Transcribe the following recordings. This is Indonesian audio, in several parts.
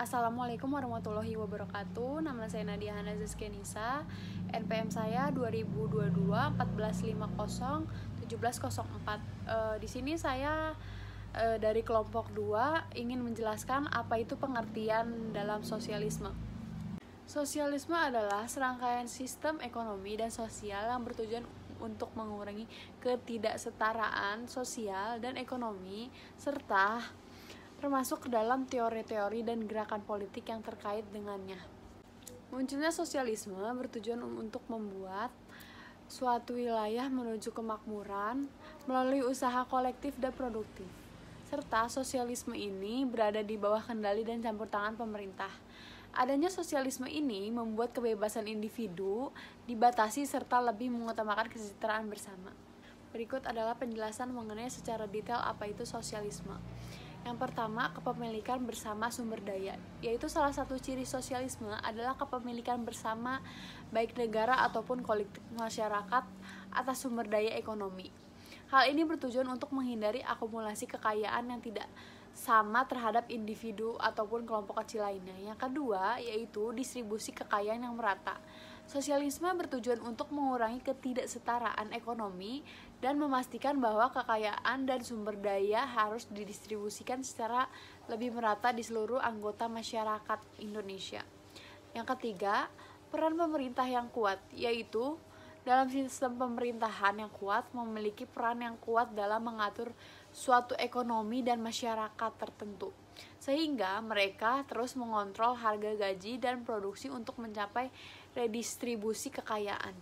Assalamualaikum warahmatullahi wabarakatuh. Nama saya Nadia Hana Zazkenisa. NPM saya 2022 1450 1704. Di sini saya dari kelompok 2 ingin menjelaskan apa itu pengertian dalam sosialisme. Sosialisme adalah serangkaian sistem ekonomi dan sosial yang bertujuan untuk mengurangi ketidaksetaraan sosial dan ekonomi serta termasuk ke dalam teori-teori dan gerakan politik yang terkait dengannya. Munculnya sosialisme bertujuan untuk membuat suatu wilayah menuju kemakmuran melalui usaha kolektif dan produktif. Serta sosialisme ini berada di bawah kendali dan campur tangan pemerintah. Adanya sosialisme ini membuat kebebasan individu dibatasi serta lebih mengutamakan kesejahteraan bersama. Berikut adalah penjelasan mengenai secara detail apa itu sosialisme. Yang pertama, kepemilikan bersama sumber daya, yaitu salah satu ciri sosialisme adalah kepemilikan bersama baik negara ataupun kolektif masyarakat atas sumber daya ekonomi. Hal ini bertujuan untuk menghindari akumulasi kekayaan yang tidak sama terhadap individu ataupun kelompok kecil lainnya. Yang kedua, yaitu distribusi kekayaan yang merata. Sosialisme bertujuan untuk mengurangi ketidaksetaraan ekonomi dan memastikan bahwa kekayaan dan sumber daya harus didistribusikan secara lebih merata di seluruh anggota masyarakat Indonesia. Yang ketiga, peran pemerintah yang kuat, yaitu dalam sistem pemerintahan yang kuat memiliki peran yang kuat dalam mengatur suatu ekonomi dan masyarakat tertentu, sehingga mereka terus mengontrol harga gaji dan produksi untuk mencapai redistribusi kekayaan.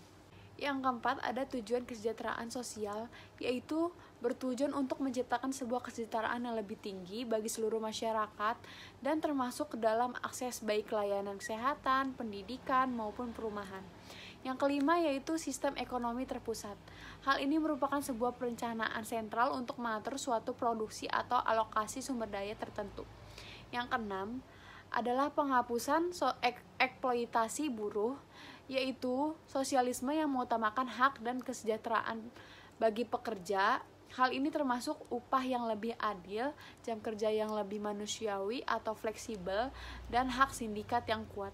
Yang keempat, ada tujuan kesejahteraan sosial, yaitu bertujuan untuk menciptakan sebuah kesejahteraan yang lebih tinggi bagi seluruh masyarakat dan termasuk ke dalam akses baik layanan kesehatan, pendidikan, maupun perumahan. Yang kelima, yaitu sistem ekonomi terpusat. Hal ini merupakan sebuah perencanaan sentral untuk mengatur suatu produksi atau alokasi sumber daya tertentu. Yang keenam, adalah penghapusan eksploitasi buruh, yaitu sosialisme yang mengutamakan hak dan kesejahteraan bagi pekerja. Hal ini termasuk upah yang lebih adil, jam kerja yang lebih manusiawi atau fleksibel, dan hak sindikat yang kuat.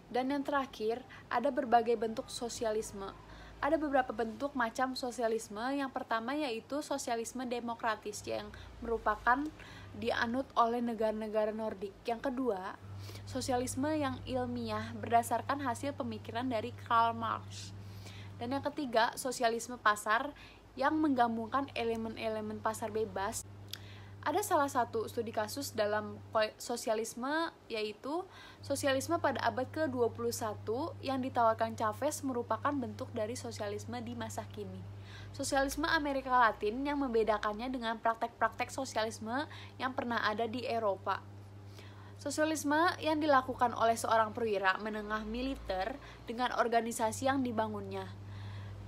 Dan yang terakhir, ada berbagai bentuk sosialisme. Ada beberapa bentuk macam sosialisme. Yang pertama yaitu sosialisme demokratis yang merupakan dianut oleh negara-negara Nordik. Yang kedua, sosialisme yang ilmiah berdasarkan hasil pemikiran dari Karl Marx. Dan yang ketiga, sosialisme pasar yang menggabungkan elemen-elemen pasar bebas. Ada salah satu studi kasus dalam sosialisme, yaitu sosialisme pada abad ke-21 yang ditawarkan Chavez merupakan bentuk dari sosialisme di masa kini. Sosialisme Amerika Latin yang membedakannya dengan praktek-praktek sosialisme yang pernah ada di Eropa. Sosialisme yang dilakukan oleh seorang perwira menengah militer dengan organisasi yang dibangunnya.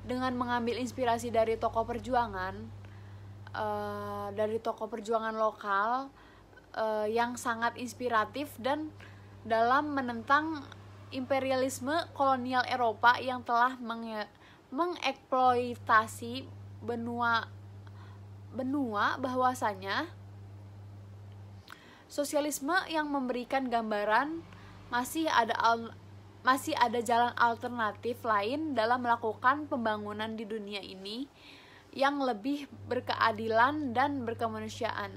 Dengan mengambil inspirasi dari tokoh perjuangan lokal yang sangat inspiratif dan dalam menentang imperialisme kolonial Eropa yang telah mengeksploitasi benua bahwasanya sosialisme yang memberikan gambaran masih ada jalan alternatif lain dalam melakukan pembangunan di dunia ini yang lebih berkeadilan dan berkemanusiaan.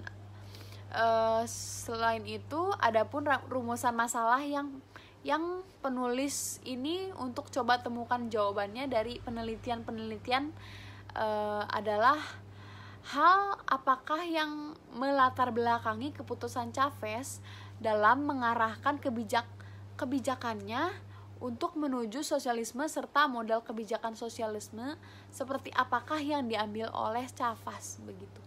Selain itu, adapun rumusan masalah yang penulis ini untuk coba temukan jawabannya dari penelitian adalah hal apakah yang melatar belakangi keputusan Chavez dalam mengarahkan kebijakannya untuk menuju sosialisme serta model kebijakan sosialisme seperti apakah yang diambil oleh Chavez begitu.